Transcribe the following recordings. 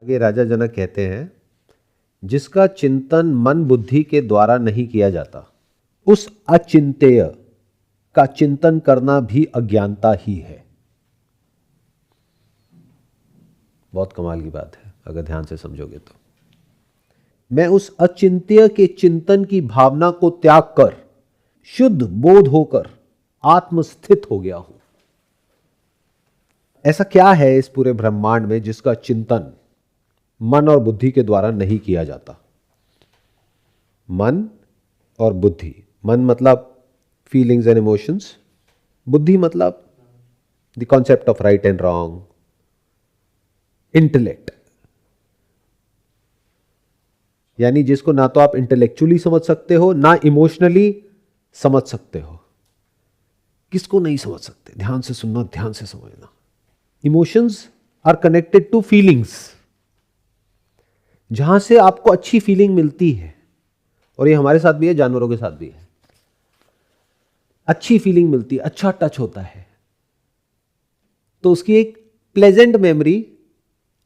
आगे राजा जनक कहते हैं, जिसका चिंतन मन बुद्धि के द्वारा नहीं किया जाता, उस अचिंत्य का चिंतन करना भी अज्ञानता ही है। बहुत कमाल की बात है अगर ध्यान से समझोगे तो। मैं उस अचिंत्य के चिंतन की भावना को त्याग कर शुद्ध बोध होकर आत्मस्थित हो गया हूं। ऐसा क्या है इस पूरे ब्रह्मांड में जिसका चिंतन मन और बुद्धि के द्वारा नहीं किया जाता? मन और बुद्धि, मन मतलब फीलिंग्स एंड इमोशंस, बुद्धि मतलब the concept of right and wrong, intellect, यानी जिसको ना तो आप इंटेलेक्चुअली समझ सकते हो ना इमोशनली समझ सकते हो। किसको नहीं समझ सकते? ध्यान से सुनना, ध्यान से समझना। Emotions are connected to feelings, जहां से आपको अच्छी फीलिंग मिलती है, और ये हमारे साथ भी है, जानवरों के साथ भी है। अच्छी फीलिंग मिलती है, अच्छा टच होता है, तो उसकी एक प्लेजेंट मेमोरी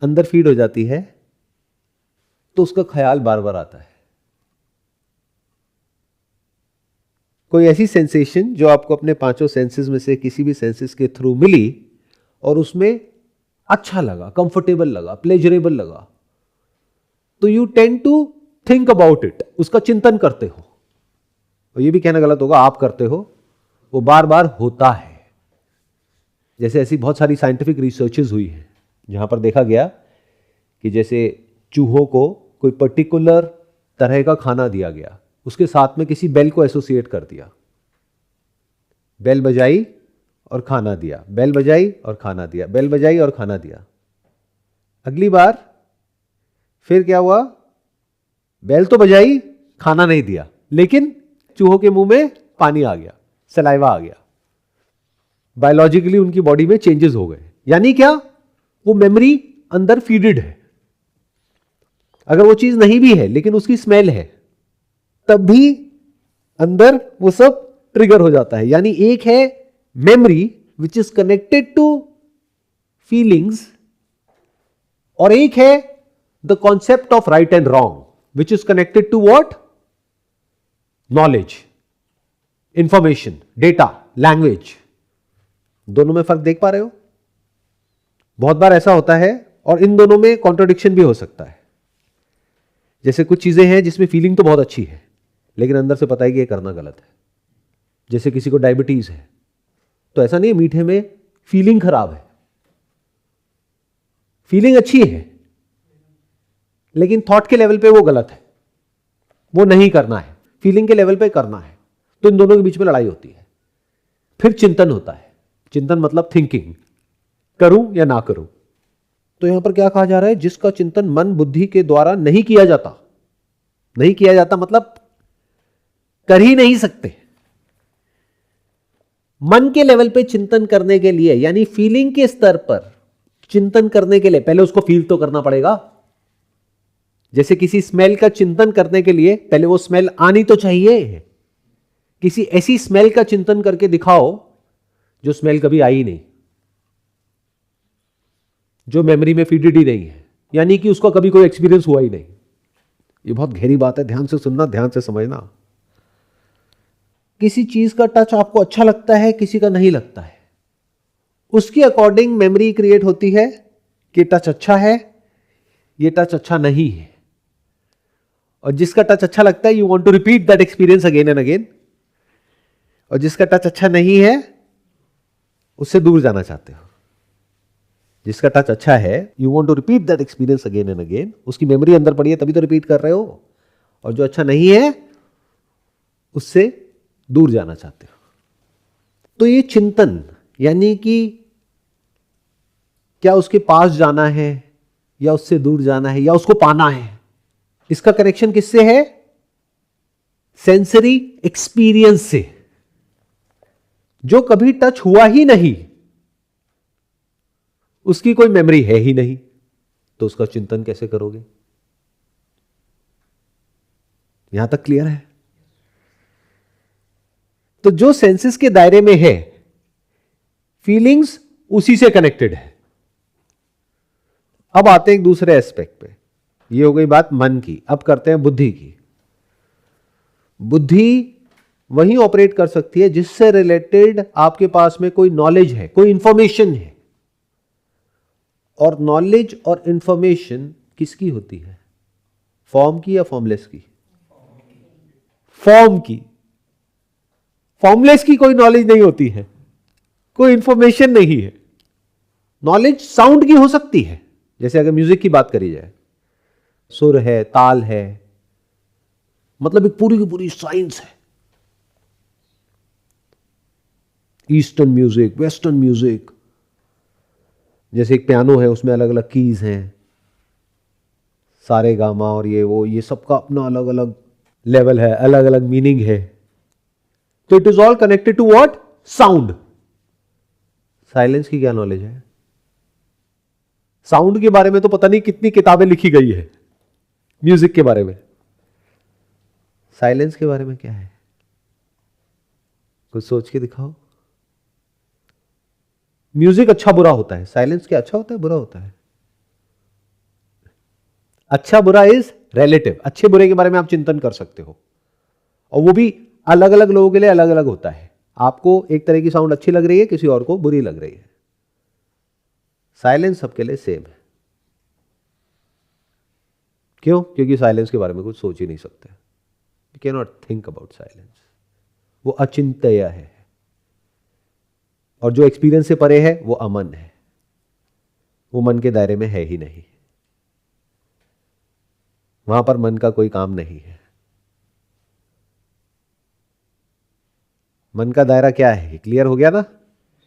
अंदर फीड हो जाती है, तो उसका ख्याल बार बार आता है। कोई ऐसी सेंसेशन जो आपको अपने पांचों सेंसेस में से किसी भी सेंसेस के थ्रू मिली और उसमें अच्छा लगा, कंफर्टेबल लगा, प्लेजरेबल लगा, तो you tend to think about it, उसका चिंतन करते हो। और ये भी कहना गलत होगा, आप करते हो, वो बार बार होता है। जैसे ऐसी बहुत सारी साइंटिफिक रिसर्चेस हुई हैं जहां पर देखा गया कि जैसे चूहों को कोई पर्टिकुलर तरह का खाना दिया गया, उसके साथ में किसी बेल को एसोसिएट कर दिया, बेल बजाई और खाना दिया, बेल बजाई और खाना दिया, बेल बजाई और खाना दिया। अगली बार फिर क्या हुआ? बेल तो बजाई, खाना नहीं दिया, लेकिन चूहों के मुंह में पानी आ गया, सलाइवा आ गया। बायोलॉजिकली उनकी बॉडी में चेंजेस हो गए। यानी क्या? वो मेमोरी अंदर फीडेड है। अगर वो चीज नहीं भी है लेकिन उसकी स्मेल है, तब भी अंदर वो सब ट्रिगर हो जाता है। यानी एक है memory which is connected to feelings, और एक है the concept of right and wrong which is connected to what? Knowledge, information, data, language. दोनों में फर्क देख पा रहे हो? बहुत बार ऐसा होता है, और इन दोनों में कॉन्ट्रडिक्शन भी हो सकता है। जैसे कुछ चीजें हैं जिसमें फीलिंग तो बहुत अच्छी है, लेकिन अंदर से पता है कि ये करना गलत है। जैसे किसी को डायबिटीज है, तो ऐसा नहीं है मीठे में फीलिंग खराब है, फीलिंग अच्छी है, लेकिन थॉट के लेवल पे वो गलत है, वो नहीं करना है, फीलिंग के लेवल पे करना है। तो इन दोनों के बीच में लड़ाई होती है। फिर चिंतन होता है। चिंतन मतलब थिंकिंग, करूं या ना करूं। तो यहां पर क्या कहा जा रहा है? जिसका चिंतन मन बुद्धि के द्वारा नहीं किया जाता। नहीं किया जाता मतलब कर ही नहीं सकते। मन के लेवल पे चिंतन करने के लिए, यानी फीलिंग के स्तर पर चिंतन करने के लिए पहले उसको फील तो करना पड़ेगा। जैसे किसी स्मेल का चिंतन करने के लिए पहले वो स्मेल आनी तो चाहिए। किसी ऐसी स्मेल का चिंतन करके दिखाओ जो स्मेल कभी आई नहीं, जो मेमोरी में फीडेड ही नहीं है, यानी कि उसका कभी कोई एक्सपीरियंस हुआ ही नहीं। ये बहुत गहरी बात है, ध्यान से सुनना, ध्यान से समझना। किसी चीज का टच आपको अच्छा लगता है, किसी का नहीं लगता है, उसके अकॉर्डिंग मेमोरी क्रिएट होती है कि टच अच्छा है, ये टच अच्छा नहीं है। और जिसका टच अच्छा लगता है, you want to repeat that experience again and again. और जिसका टच अच्छा नहीं है, उससे दूर जाना चाहते हो। जिसका टच अच्छा है, you want to repeat that experience again and again. उसकी मेमोरी अंदर पड़ी है तभी तो रिपीट कर रहे हो। और जो अच्छा नहीं है, उससे दूर जाना चाहते हो। तो ये चिंतन, यानी कि क्या उसके पास जाना है या उससे दूर जाना है या उसको पाना है, इसका कनेक्शन किससे है? सेंसरी एक्सपीरियंस से। जो कभी टच हुआ ही नहीं, उसकी कोई मेमोरी है ही नहीं, तो उसका चिंतन कैसे करोगे? यहां तक क्लियर है? तो जो सेंसेस के दायरे में है, फीलिंग्स उसी से कनेक्टेड है। अब आते हैं एक दूसरे एस्पेक्ट पे। ये हो गई बात मन की, अब करते हैं बुद्धि की। बुद्धि वही ऑपरेट कर सकती है जिससे रिलेटेड आपके पास में कोई नॉलेज है, कोई इंफॉर्मेशन है। और नॉलेज और इंफॉर्मेशन किसकी होती है? फॉर्म की या फॉर्मलेस की? फॉर्म की। फॉर्मलेस की कोई नॉलेज नहीं होती है, कोई इंफॉर्मेशन नहीं है। नॉलेज साउंड की हो सकती है, जैसे अगर म्यूजिक की बात करी जाए, सुर है, ताल है, मतलब एक पूरी की पूरी साइंस है। ईस्टर्न म्यूजिक, वेस्टर्न म्यूजिक, जैसे एक पियानो है उसमें अलग अलग कीज हैं, सारे गामा और ये वो, ये सबका अपना अलग अलग लेवल है, अलग अलग मीनिंग है। तो it is all connected to what? Sound. Silence की क्या नॉलेज है? साउंड के बारे में तो पता नहीं कितनी किताबें लिखी गई है, म्यूजिक के बारे में। साइलेंस के बारे में क्या है? कुछ सोच के दिखाओ। म्यूजिक अच्छा बुरा होता है, साइलेंस क्या अच्छा होता है बुरा होता है? अच्छा बुरा इज रिलेटिव। अच्छे बुरे के बारे में आप चिंतन कर सकते हो, और वो भी अलग अलग लोगों के लिए अलग अलग होता है। आपको एक तरह की साउंड अच्छी लग रही है, किसी और को बुरी लग रही है। साइलेंस सबके लिए सेम है। क्यों? क्योंकि साइलेंस के बारे में कुछ सोच ही नहीं सकते। You can not think about silence. वो अचिंत्य है, और जो एक्सपीरियंस से परे है वो अमन है, वो मन के दायरे में है ही नहीं। वहां पर मन का कोई काम नहीं है। मन का दायरा क्या है? क्लियर हो गया ना?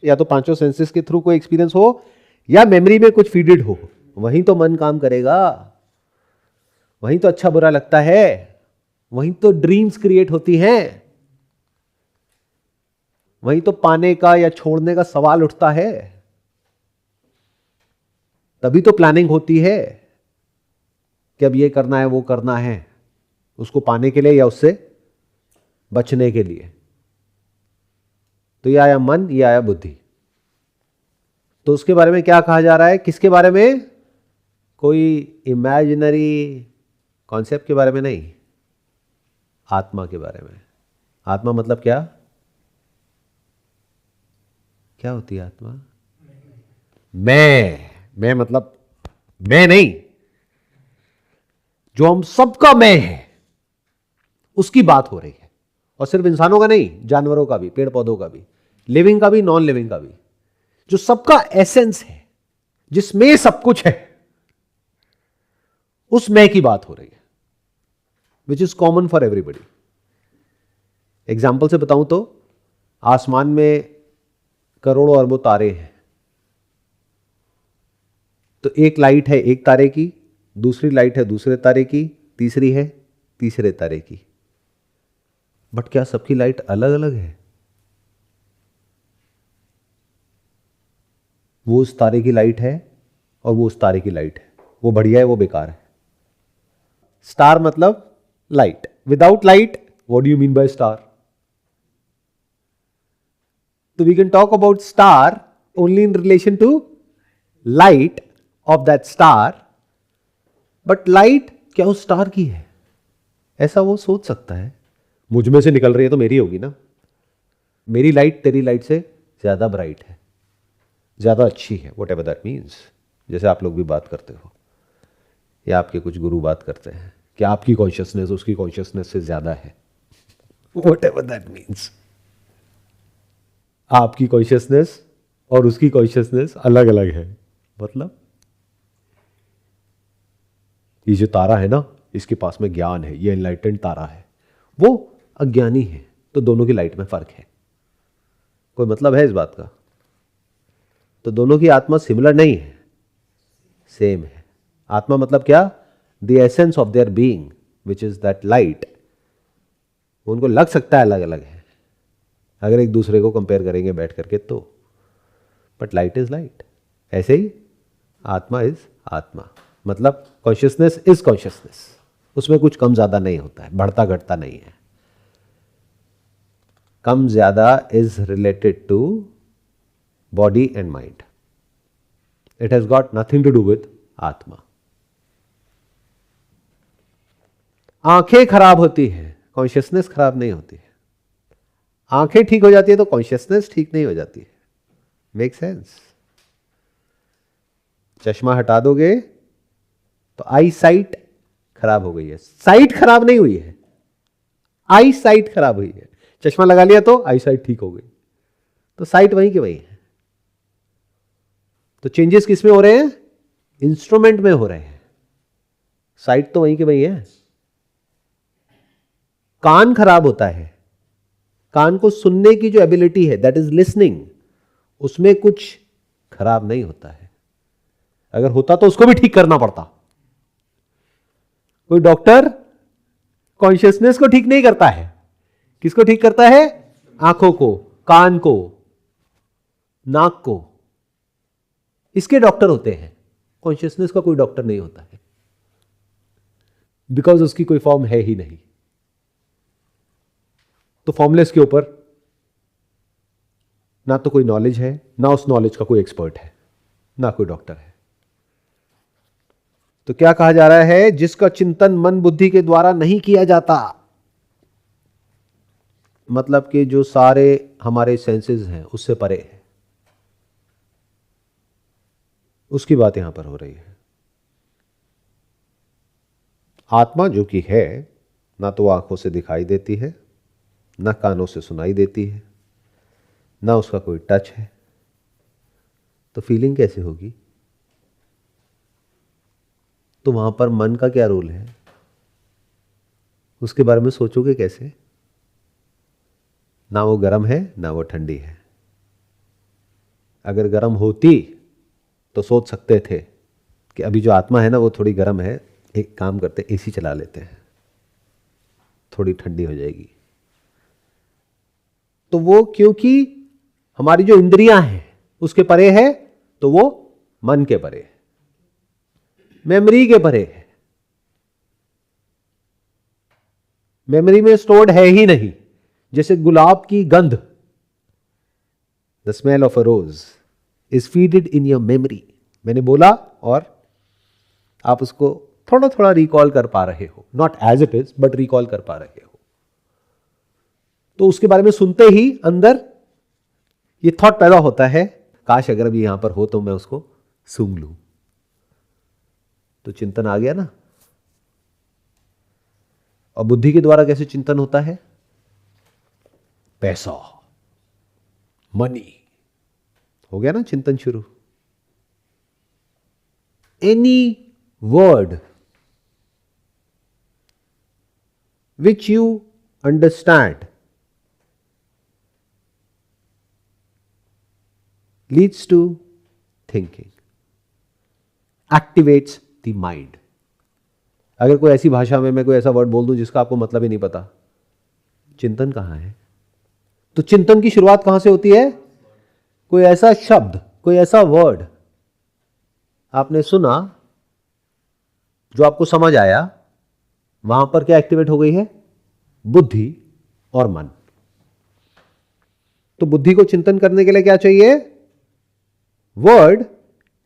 या तो पांचों सेंसेस के थ्रू कोई एक्सपीरियंस हो, या मेमोरी में कुछ फीडेड हो, वहीं तो मन काम करेगा। वहीं तो अच्छा बुरा लगता है, वहीं तो ड्रीम्स क्रिएट होती हैं, वहीं तो पाने का या छोड़ने का सवाल उठता है। तभी तो प्लानिंग होती है कि अब ये करना है, वो करना है, उसको पाने के लिए या उससे बचने के लिए। तो ये आया मन, ये आया बुद्धि। तो उसके बारे में क्या कहा जा रहा है? किसके बारे में? कोई इमेजिनरी कॉन्सेप्ट के बारे में नहीं, आत्मा के बारे में। आत्मा मतलब क्या? क्या होती है आत्मा? मैं मतलब मैं नहीं, जो हम सबका मैं है, उसकी बात हो रही है। और सिर्फ इंसानों का नहीं, जानवरों का भी, पेड़ पौधों का भी, लिविंग का भी, नॉन लिविंग का भी, जो सबका एसेंस है, जिसमें सब कुछ है, उस मैं की बात हो रही है, which is common for everybody. Example से बताऊं तो, आसमान में करोड़ों अरबों तारे हैं। तो एक लाइट है एक तारे की, दूसरी लाइट है दूसरे तारे की, तीसरी है तीसरे तारे की। बट क्या सबकी लाइट अलग अलग है? वो उस तारे की लाइट है और वो उस तारे की लाइट है। वो बढ़िया है, वो बेकार है। स्टार मतलब light. Without light, what do you mean by star? तो we can talk about star only in relation to light of that star. But light क्या उस स्टार की है, ऐसा वो सोच सकता है? मुझ में से निकल रही है तो मेरी होगी ना। मेरी लाइट तेरी लाइट से ज्यादा ब्राइट है, ज्यादा अच्छी है, वट एवर दैट मीन्स। जैसे आप लोग भी बात करते हो, या आपके कुछ गुरु बात करते हैं कि आपकी कॉन्शियसनेस उसकी कॉन्शियसनेस से ज्यादा है, वट एवर दैट मीन्स। आपकी कॉन्शियसनेस और उसकी कॉन्शियसनेस अलग अलग है। मतलब ये जो तारा है ना, इसके पास में ज्ञान है, ये एनलाइटेंड तारा है, वो अज्ञानी है, तो दोनों की लाइट में फर्क है। कोई मतलब है इस बात का? तो दोनों की आत्मा सिमिलर नहीं है, सेम है। आत्मा मतलब क्या? The essence of their being which is that light. उनको लग सकता है अलग अलग है अगर एक दूसरे को कंपेयर करेंगे बैठ करके तो, बट लाइट इज लाइट। ऐसे ही आत्मा इज आत्मा, मतलब कॉन्शियसनेस इज कॉन्शियसनेस। उसमें कुछ कम ज्यादा नहीं होता है, बढ़ता घटता नहीं है। कम ज्यादा is related to body and mind. It has got nothing to do with आत्मा। आंखें खराब होती है, कॉन्शियसनेस खराब नहीं होती है। आंखें ठीक हो जाती है तो कॉन्शियसनेस ठीक नहीं हो जाती है। Make sense? चश्मा हटा दोगे तो आई साइट खराब हो गई है, साइट खराब नहीं हुई है, आई साइट खराब हुई है। चश्मा लगा लिया तो आई साइट ठीक हो गई, तो साइट वहीं की वहीं है। तो चेंजेस किस में हो रहे हैं? इंस्ट्रूमेंट में हो रहे हैं, साइट तो वहीं की वहीं है। कान खराब होता है, कान को सुनने की जो एबिलिटी है, दैट इज लिसनिंग, उसमें कुछ खराब नहीं होता है। अगर होता तो उसको भी ठीक करना पड़ता। कोई डॉक्टर कॉन्शियसनेस को ठीक नहीं करता है, किसको ठीक करता है? आंखों को, कान को, नाक को, इसके डॉक्टर होते हैं। कॉन्शियसनेस का कोई डॉक्टर नहीं होता है, बिकॉज उसकी कोई फॉर्म है ही नहीं। तो फॉर्मलेस के ऊपर ना तो कोई नॉलेज है, ना उस नॉलेज का कोई एक्सपर्ट है, ना कोई डॉक्टर है। तो क्या कहा जा रहा है? जिसका चिंतन मन बुद्धि के द्वारा नहीं किया जाता, मतलब कि जो सारे हमारे सेंसेस हैं उससे परे है, उसकी बात यहां पर हो रही है। आत्मा जो कि है, ना तो आंखों से दिखाई देती है, ना कानों से सुनाई देती है, ना उसका कोई टच है, तो फीलिंग कैसे होगी? तो वहां पर मन का क्या रोल है? उसके बारे में सोचोगे कैसे? ना वो गर्म है ना वो ठंडी है। अगर गर्म होती तो सोच सकते थे कि अभी जो आत्मा है ना वो थोड़ी गर्म है, एक काम करते एसी चला लेते हैं, थोड़ी ठंडी हो जाएगी। तो वो क्योंकि हमारी जो इंद्रियां हैं उसके परे है, तो वो मन के परे है, मेमोरी के परे है, मेमोरी में स्टोर्ड है ही नहीं। जैसे गुलाब की गंध, the smell of a rose is feeded in your memory. मैंने बोला और आप उसको थोड़ा थोड़ा रिकॉल कर पा रहे हो, not as it is but recall कर पा रहे हो। तो उसके बारे में सुनते ही अंदर ये थॉट पैदा होता है, काश अगर अभी यहां पर हो तो मैं उसको सूंघ लूं। तो चिंतन आ गया ना। और बुद्धि के द्वारा कैसे चिंतन होता है? पैसा, मनी, हो गया ना चिंतन शुरू। Any word which you understand leads to thinking, activates the mind. अगर कोई ऐसी भाषा में मैं कोई ऐसा वर्ड बोल दूं जिसका आपको मतलब ही नहीं पता, चिंतन कहां है? तो चिंतन की शुरुआत कहां से होती है? कोई ऐसा शब्द, कोई ऐसा वर्ड आपने सुना जो आपको समझ आया, वहां पर क्या एक्टिवेट हो गई है? बुद्धि और मन। तो बुद्धि को चिंतन करने के लिए क्या चाहिए? Word,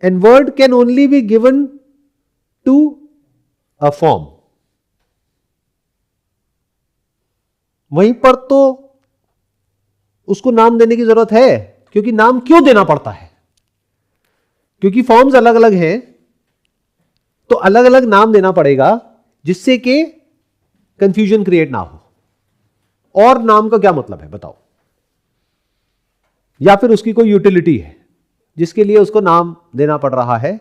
and word can only be given to a form. वहीं पर तो उसको नाम देने की जरूरत है, क्योंकि नाम क्यों देना पड़ता है? क्योंकि फॉर्म्स अलग अलग हैं, तो अलग अलग नाम देना पड़ेगा जिससे कि कंफ्यूजन क्रिएट ना हो। और नाम का क्या मतलब है बताओ? या फिर उसकी कोई यूटिलिटी है जिसके लिए उसको नाम देना पड़ रहा है,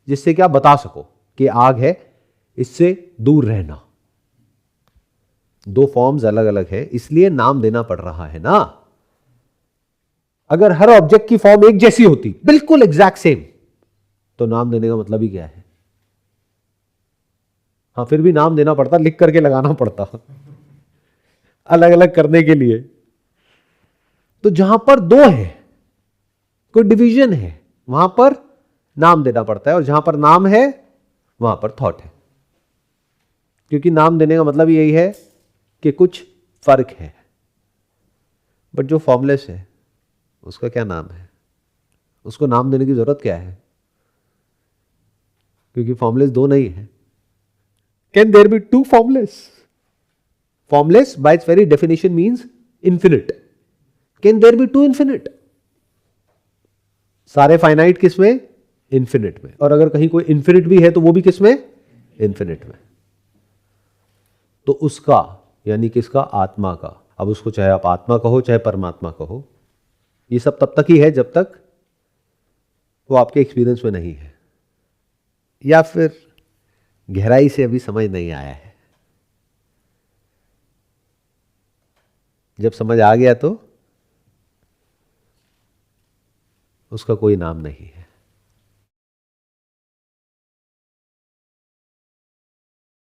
जिससे कि आप बता सको कि आग है, इससे दूर रहना। दो फॉर्म्स अलग अलग है, इसलिए नाम देना पड़ रहा है ना। अगर हर ऑब्जेक्ट की फॉर्म एक जैसी होती, बिल्कुल एग्जैक्ट सेम, तो नाम देने का मतलब ही क्या है? हाँ, फिर भी नाम देना पड़ता, लिख करके लगाना पड़ता अलग अलग करने के लिए। तो जहां पर दो है, कोई डिवीजन है, वहां पर नाम देना पड़ता है, और जहां पर नाम है वहां पर थॉट है। क्योंकि नाम देने का मतलब यही है कि कुछ फर्क है। बट जो फॉर्मलेस है उसका क्या नाम है? उसको नाम देने की जरूरत क्या है? क्योंकि फॉर्मलेस दो नहीं है. Can there be two formless? Formless by its very definition means infinite. Can there be two infinite? सारे फाइनाइट किस में? इंफिनिट में. और अगर कहीं कोई इंफिनिट भी है तो वो भी किस में? इंफिनिट में. तो उसका यानी किसका? आत्मा का. अब उसको चाहे आप आत्मा कहो चाहे परमात्मा कहो, ये सब तब तक ही है जब तक वो आपके एक्सपीरियंस में नहीं है, या फिर गहराई से अभी समझ नहीं आया है. जब समझ आ गया तो उसका कोई नाम नहीं है.